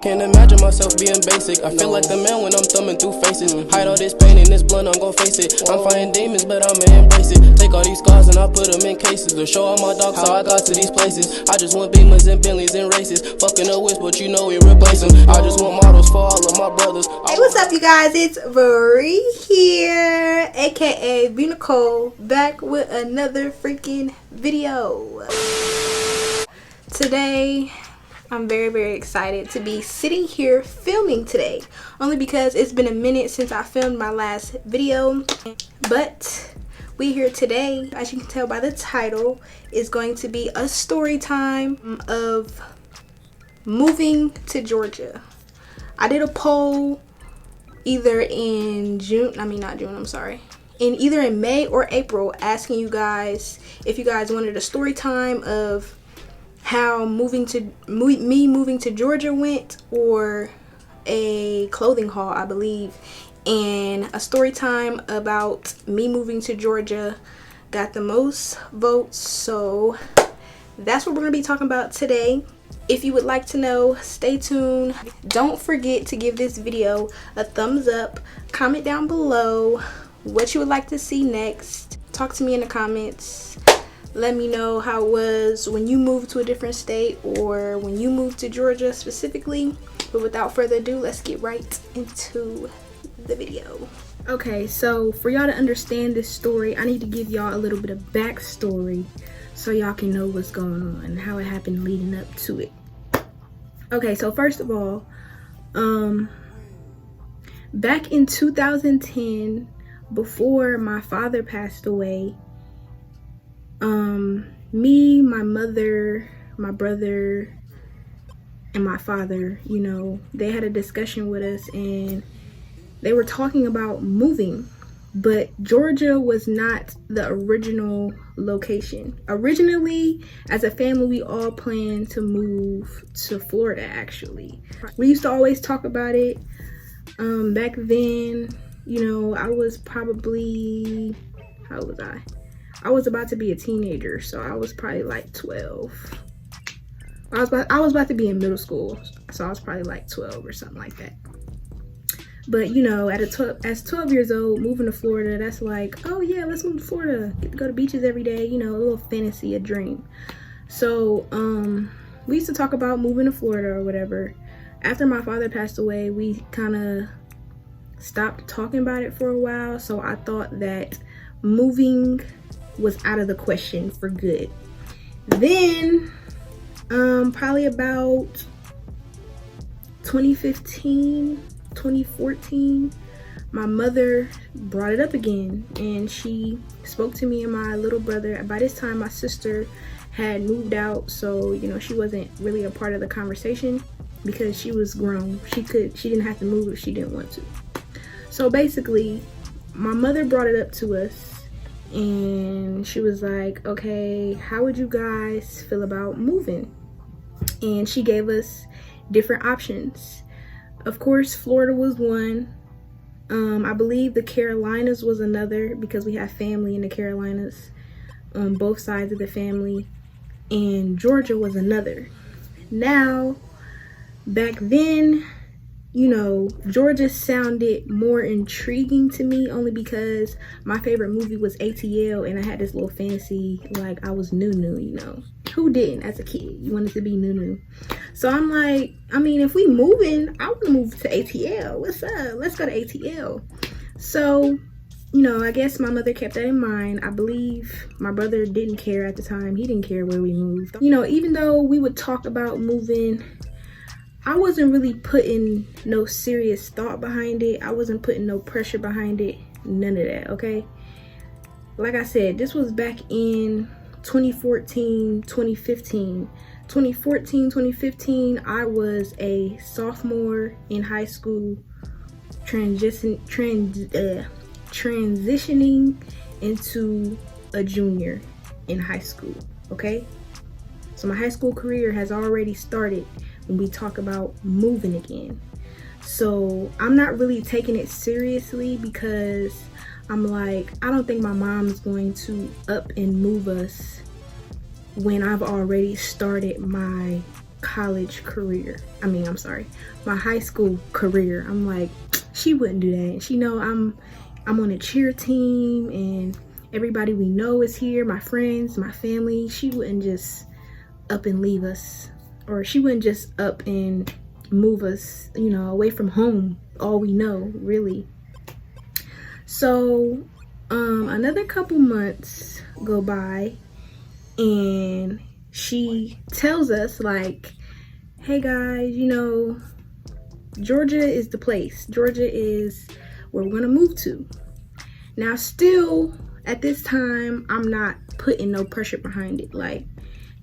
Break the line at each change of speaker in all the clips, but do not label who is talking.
Can't imagine myself being basic. I feel like the man when I'm thumbing through faces. Hide all this pain and this blunt, I'm gon' face it. I'm fighting demons, but I'ma embrace it. Take all these scars and I put them in cases to show all my dogs how I got to these places. I just want Beamers and Bentleys and races. Fucking a whiz, but you know we replace them. I just want models for all of my brothers.
Hey, what's up, you guys? It's Bree here, aka B.Nicole, back with another freaking video. Today, I'm very excited to be sitting here filming today, only because it's been a minute since I filmed my last video. But we here today, as you can tell by the title, is going to be a story time of moving to Georgia. I did a poll either in either in May or April, asking you guys if you guys wanted a story time of how me moving to Georgia went, or a clothing haul, I believe. And a story time about me moving to Georgia got the most votes, so that's what we're gonna be talking about today. If you would like to know, stay tuned. Don't forget to give this video a thumbs up. Comment down below what you would like to see next. Talk to me in the comments. Let me know how it was when you moved to a different state, or when you moved to Georgia specifically. But without further ado, let's get right into the video. Okay, so for y'all to understand this story, I need to give y'all a little bit of backstory so y'all can know what's going on and how it happened leading up to it. Okay, so first of all, back in 2010, before my father passed away, me, my mother, my brother, and my father, you know, they had a discussion with us and they were talking about moving, but Georgia was not the original location. Originally, as a family, we all planned to move to Florida, actually. We used to always talk about it. Back then, you know, I was probably, how was I? I was about to be a teenager, so I was probably like 12. I was about to be in middle school, so I was probably like 12 or something like that. But you know, as 12 years old, moving to Florida, that's like, oh yeah, let's move to Florida, get to go to beaches every day, you know, a little fantasy, a dream. So we used to talk about moving to Florida or whatever. After my father passed away, we kind of stopped talking about it for a while, so I thought that moving was out of the question for good. Then probably about 2015, 2014, my mother brought it up again, and she spoke to me and my little brother. By this time, my sister had moved out, so you know, she wasn't really a part of the conversation because she was grown. She didn't have to move if she didn't want to. So basically, my mother brought it up to us, and she was like, okay, how would you guys feel about moving? And she gave us different options. Of course, Florida was one. I believe the Carolinas was another, because we have family in the Carolinas on both sides of the family. And Georgia was another. Now, back then, you know, Georgia sounded more intriguing to me, only because my favorite movie was ATL, and I had this little fantasy like I was Nunu, you know. Who didn't as a kid? You wanted to be Nunu. So I'm like, I mean, if we moving, I want to move to ATL. What's up? Let's go to ATL. So, you know, I guess my mother kept that in mind. I believe my brother didn't care at the time. He didn't care where we moved. You know, even though we would talk about moving, I wasn't really putting no serious thought behind it. I wasn't putting no pressure behind it. None of that, okay? Like I said, this was back in 2014, 2015. 2014, 2015, I was a sophomore in high school, transitioning into a junior in high school, okay? So my high school career has already started when we talk about moving again. So I'm not really taking it seriously, because I'm like, I don't think my mom's going to up and move us when I've already started my college career. I'm sorry, my high school career. I'm like, she wouldn't do that. She know I'm on a cheer team and everybody we know is here, my friends, my family. She wouldn't just up and leave us, or she wouldn't just up and move us, you know, away from home, all we know, really. So another couple months go by and she tells us like, hey guys, you know, Georgia is the place. Georgia is where we're gonna move to. Now still at this time, I'm not putting no pressure behind it. Like,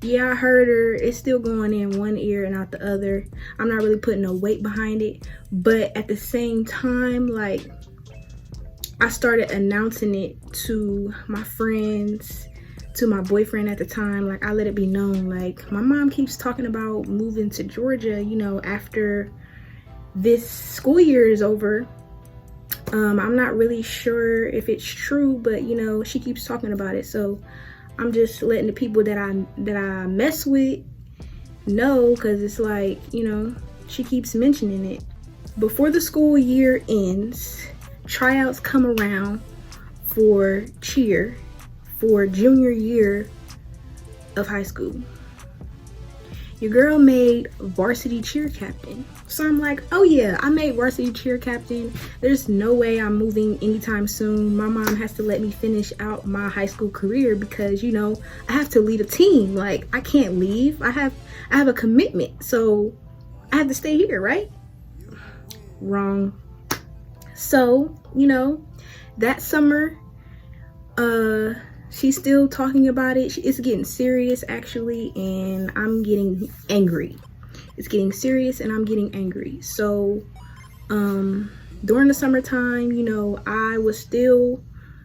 yeah, I heard her, it's still going in one ear and out the other. I'm not really putting no weight behind it, but at the same time, like, I started announcing it to my friends, to my boyfriend at the time. Like, I let it be known, like, my mom keeps talking about moving to Georgia, you know, after this school year is over. I'm not really sure if it's true, but you know, she keeps talking about it. So I'm just letting the people that I mess with know, because it's like, you know, she keeps mentioning it. Before the school year ends, tryouts come around for cheer for junior year of high school. Your girl made varsity cheer captain. So I'm like, oh yeah, I made varsity cheer captain. There's no way I'm moving anytime soon. My mom has to let me finish out my high school career because, you know, I have to lead a team. Like, I can't leave. I have a commitment. So I have to stay here, right? Wrong. So, you know, that summer, she's still talking about it. It's getting serious actually, and I'm getting angry. It's getting serious and I'm getting angry. So during the summertime, you know, I was still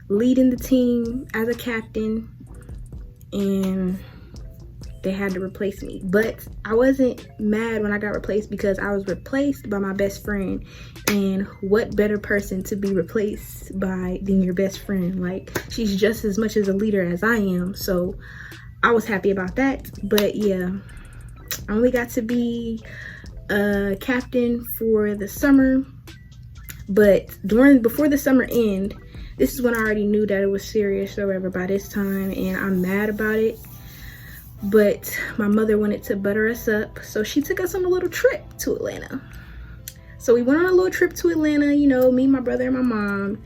leading the team as a captain and they had to replace me. But I wasn't mad when I got replaced because I was replaced by my best friend. And what better person to be replaced by than your best friend? Like, she's just as much as a leader as I am. So I was happy about that. But yeah, I only got to be a captain for the summer. But before the summer end, this is when I already knew that it was serious or whatever by this time. And I'm mad about it. But my mother wanted to butter us up, so she took us on a little trip to Atlanta. So we went on a little trip to Atlanta, you know, me, my brother, and my mom,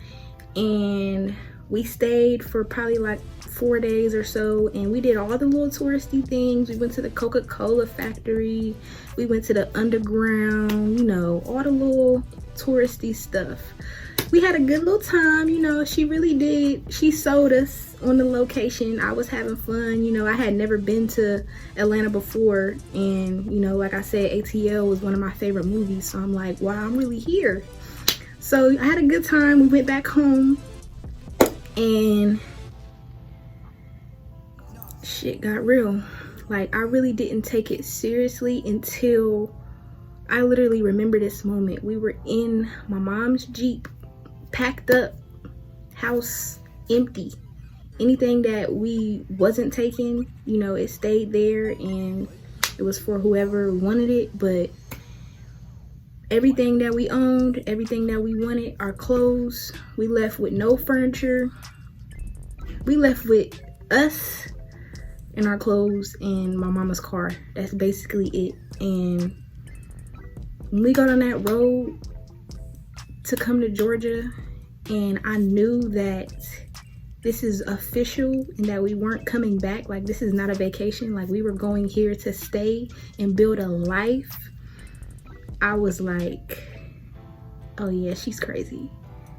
and we stayed for probably like 4 days or so, and we did all the little touristy things. We went to the Coca-Cola factory, we went to the underground, you know, all the little touristy stuff. We had a good little time, you know. She really did. She sold us on the location. I was having fun, you know. I had never been to Atlanta before, and you know, like I said, ATL was one of my favorite movies, so I'm like, wow, I'm really here. So I had a good time. We went back home and shit got real. Like, I really didn't take it seriously until I literally remember this moment. We were in my mom's Jeep, packed up, house empty. Anything that we wasn't taking, you know, it stayed there and it was for whoever wanted it. But everything that we owned, everything that we wanted, our clothes, we left with no furniture. We left with us and our clothes and my mama's car. That's basically it. And when we got on that road to come to Georgia, and I knew that this is official and that we weren't coming back, like this is not a vacation, like we were going here to stay and build a life, I was like, oh yeah, she's crazy.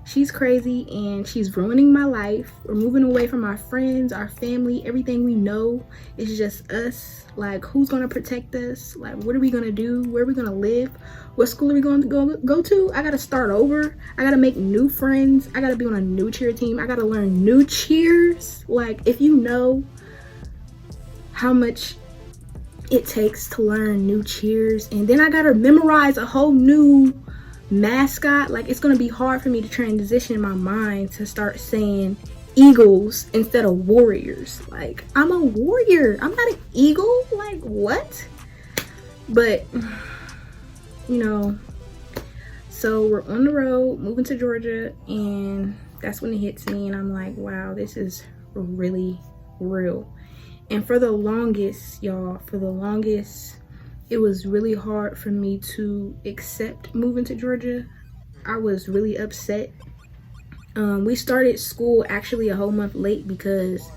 She's crazy and she's ruining my life. We're moving away from our friends, our family, everything we know. It's just us. Like, who's gonna protect us? Like, what are we gonna do? Where are we gonna live? What school are we going to go to? I gotta start over. I gotta make new friends. I gotta be on a new cheer team. I gotta learn new cheers. Like, if you know how much it takes to learn new cheers, and then I gotta memorize a whole new mascot, like it's gonna be hard for me to transition in my mind to start saying eagles instead of warriors. Like, I'm a warrior, I'm not an eagle. Like, what? But you know, so we're on the road moving to Georgia, and that's when it hits me, and I'm like, wow, this is really real. And for the longest, y'all, it was really hard for me to accept moving to Georgia. I was really upset. We started school actually a whole month late because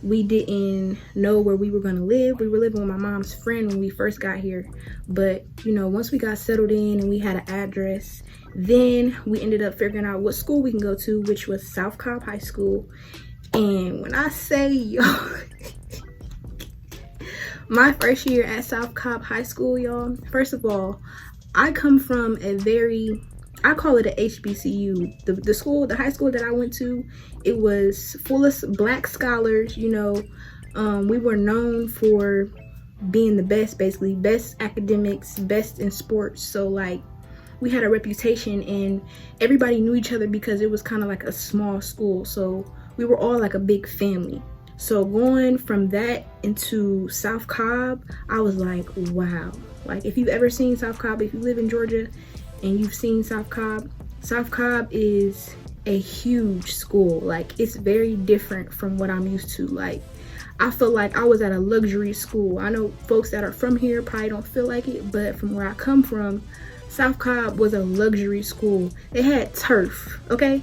we didn't know where we were going to live. We were living with my mom's friend when we first got here. But, you know, once we got settled in and we had an address, then we ended up figuring out what school we can go to, which was South Cobb High School. And when I say, y'all, my first year at South Cobb High School, y'all, first of all, I come from a very, I call it a HBCU. The high school that I went to, it was full of black scholars. You know, we were known for being the best, basically, best academics, best in sports. So like, we had a reputation and everybody knew each other because it was kind of like a small school. So we were all like a big family. So going from that into South Cobb, I was like, wow. Like, if you've ever seen South Cobb, if you live in Georgia and you've seen South Cobb is a huge school. Like, it's very different from what I'm used to. Like, I feel like I was at a luxury school. I know folks that are from here probably don't feel like it, but from where I come from, South Cobb was a luxury school. They had turf, okay?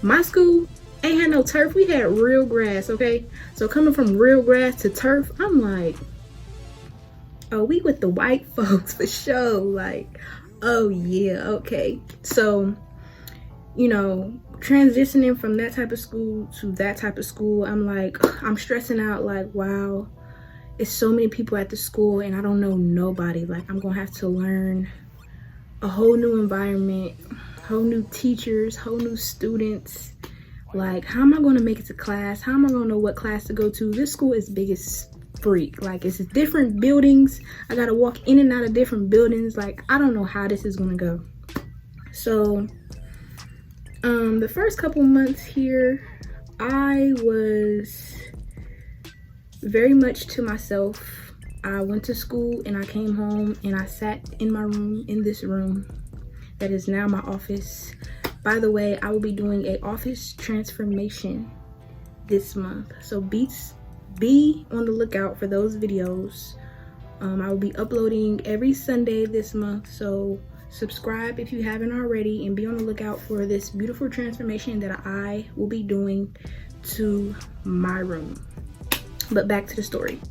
My school ain't had no turf. We had real grass, okay? So coming from real grass to turf, I'm like, oh, we with the white folks for sure. Like, oh yeah, okay. So, you know, transitioning from that type of school to that type of school, I'm like, I'm stressing out, like, wow, it's so many people at the school and I don't know nobody. Like, I'm gonna have to learn a whole new environment, whole new teachers, whole new students. Like, how am I going to make it to class? How am I going to know what class to go to? This school is big as freak. Like, it's different buildings. I got to walk in and out of different buildings. Like, I don't know how this is going to go. So, the first couple months here, I was very much to myself. I went to school and I came home and I sat in my room, in this room that is now my office. By the way, I will be doing a office transformation this month, so be on the lookout for those videos. I will be uploading every Sunday this month, so subscribe if you haven't already and be on the lookout for this beautiful transformation that I will be doing to my room. But back to the story.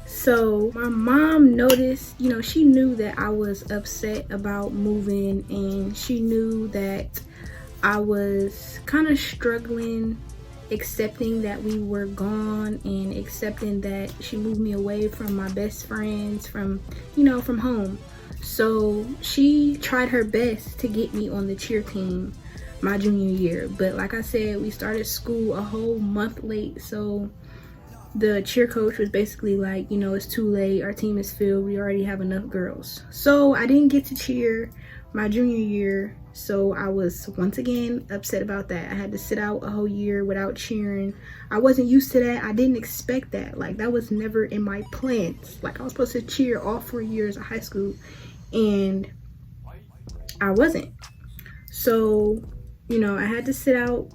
So my mom noticed, you know, she knew that I was upset about moving, and she knew that I was kind of struggling accepting that we were gone and accepting that she moved me away from my best friends, from, you know, from home. So she tried her best to get me on the cheer team my junior year. But like I said, we started school a whole month late. So the cheer coach was basically like, you know, it's too late. Our team is filled. We already have enough girls. So I didn't get to cheer my junior year. So I was once again upset about that. I had to sit out a whole year without cheering. I wasn't used to that. I didn't expect that. Like, that was never in my plans. Like, I was supposed to cheer all 4 years of high school and I wasn't. So, you know, I had to sit out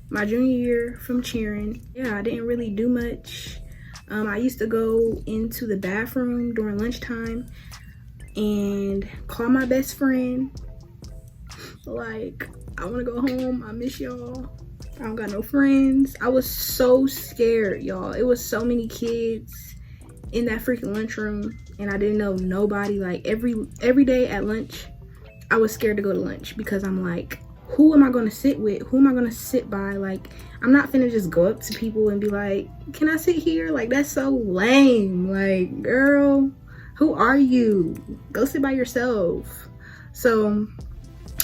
my junior year from cheering. Yeah, I didn't really do much. I used to go into the bathroom during lunchtime and call my best friend. Like, I want to go home. I miss y'all. I don't got no friends. I was so scared, y'all. It was so many kids in that freaking lunchroom and I didn't know nobody. Like, every day at lunch, I was scared to go to lunch because I'm like, who am I going to sit with? Who am I going to sit by? Like, I'm not finna just go up to people and be like, can I sit here? Like, that's so lame. Like, girl, who are you? Go sit by yourself. So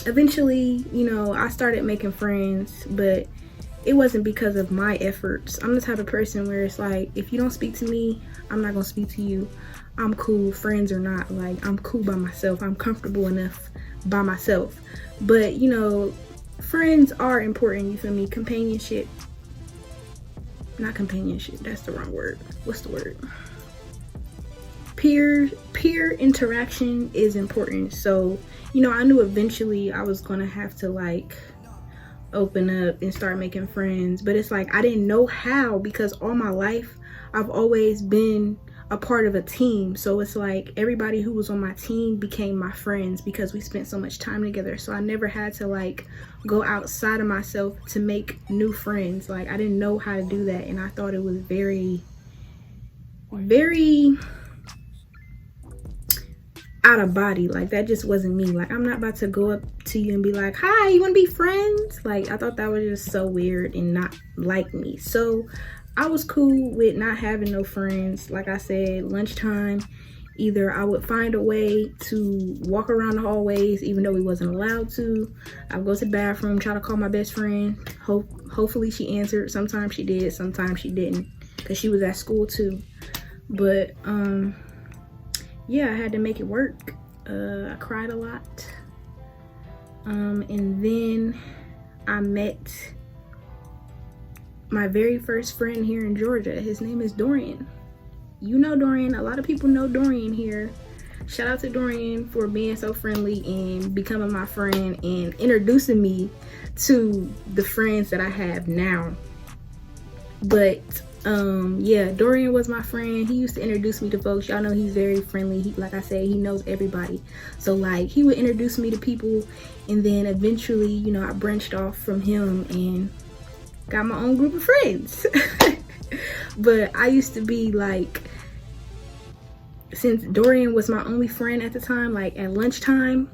eventually, you know, I started making friends, but it wasn't because of my efforts. I'm the type of person where it's like, if you don't speak to me, I'm not gonna speak to you. I'm cool, friends or not. Like, I'm cool by myself. I'm comfortable enough by myself. But, you know, friends are important, you feel me? Companionship. Not companionship, that's the wrong word. What's the word? peer interaction is important. So, you know, I knew eventually I was gonna have to like open up and start making friends, but it's like I didn't know how, because all my life I've always been a part of a team. So it's like everybody who was on my team became my friends because we spent so much time together. So I never had to like go outside of myself to make new friends. Like I didn't know how to do that, and I thought it was very out of body. Like that just wasn't me. Like I'm not about to go up to you and be like, hi, you want to be friends? Like I thought that was just so weird and not like me. So I was cool with not having no friends. Like I said, lunchtime, either I would find a way to walk around the hallways even though we wasn't allowed to. I would go to the bathroom, try to call my best friend. Hopefully she answered. Sometimes she did, sometimes she didn't, because she was at school too. But yeah, I had to make it work. I cried a lot. And then I met my very first friend here in Georgia. His name is Dorian. You know Dorian. A lot of people know Dorian here. Shout out to Dorian for being so friendly and becoming my friend and introducing me to the friends that I have now. But yeah, Dorian was my friend. He used to introduce me to folks. Y'all know he's very friendly. Like I said, he knows everybody. So like he would introduce me to people, and then eventually, you know, I branched off from him and got my own group of friends. But I used to be like, since Dorian was my only friend at the time, like at lunchtime,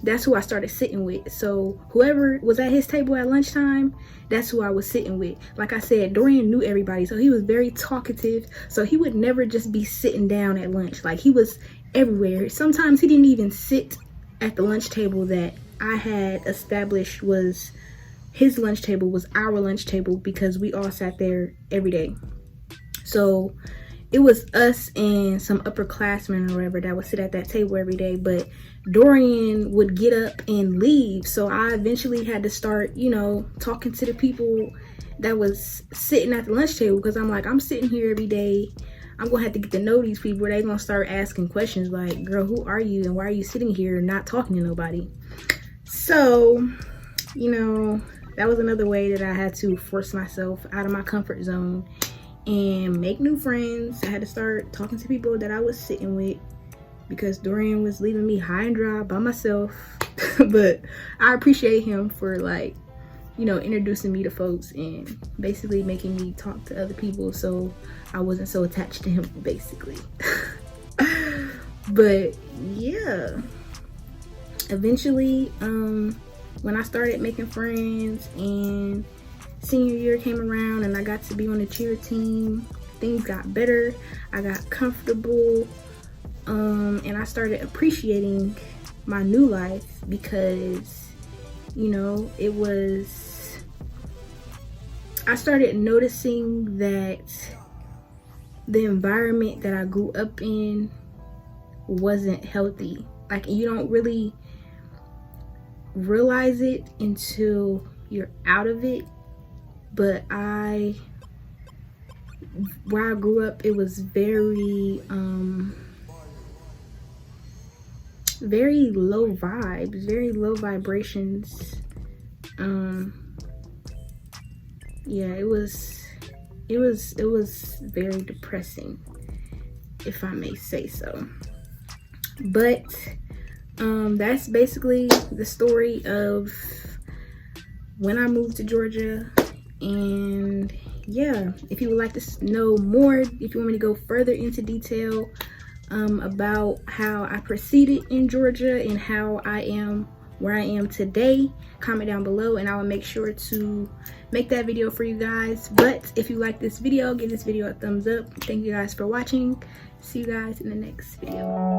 that's who I started sitting with. So whoever was at his table at lunchtime, that's who I was sitting with. Like I said, Dorian knew everybody, so he was very talkative. So he would never just be sitting down at lunch. Like he was everywhere. Sometimes he didn't even sit at the lunch table that I had established was his lunch table, was our lunch table, because we all sat there every day. So it was us and some upperclassmen or whatever that would sit at that table every day. But Dorian would get up and leave. So I eventually had to start, you know, talking to the people that was sitting at the lunch table, because I'm like, I'm sitting here every day. I'm gonna have to get to know these people. They're gonna start asking questions like, girl, who are you and why are you sitting here not talking to nobody? So, you know, that was another way that I had to force myself out of my comfort zone and make new friends. I had to start talking to people that I was sitting with, because Dorian was leaving me high and dry by myself. But I appreciate him for, like, you know, introducing me to folks and basically making me talk to other people so I wasn't so attached to him, basically. But yeah, eventually when I started making friends and senior year came around and I got to be on the cheer team, things got better. I got comfortable, and I started appreciating my new life, because, you know, I started noticing that the environment that I grew up in wasn't healthy. Like, you don't really realize it until you're out of it. But where I grew up, it was very low vibes, very low vibrations. Yeah, it was very depressing, if I may say so. But that's basically the story of when I moved to Georgia. And yeah, if you would like to know more, if you want me to go further into detail about how I proceeded in Georgia and how I am where I am today, comment down below and I will make sure to make that video for you guys. But if you like this video, give this video a thumbs up. Thank you guys for watching. See you guys in the next video.